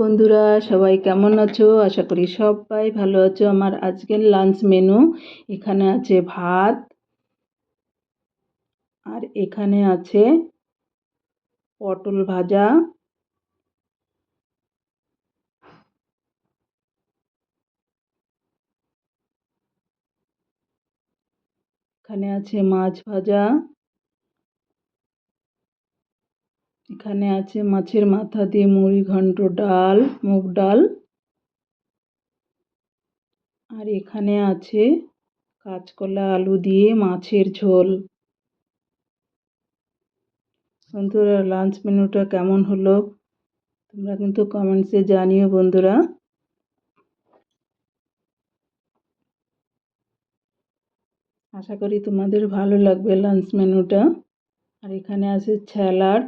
বন্ধুরা, সবাই কেমন আছো? আশা করি সবাই ভালো আছো। আমার আজকের লাঞ্চ মেনু, এখানে আছে ভাত, আর এখানে আছে পটল ভাজা, এখানে আছে মাছ ভাজা, এখানে আছে মাছের মাথা দিয়ে মুড়ি ঘন্ট ডাল, মুগ ডাল, আর এখানে আছে কাঁচকলা আলু দিয়ে মাছের ঝোল। বন্ধুরা, লাঞ্চ মেনুটা কেমন হলো তোমরা কিন্তু কমেন্টসে জানিও বন্ধুরা। আশা করি তোমাদের ভালো লাগবে লাঞ্চ মেনুটা। আর এখানে আছে স্যালাড,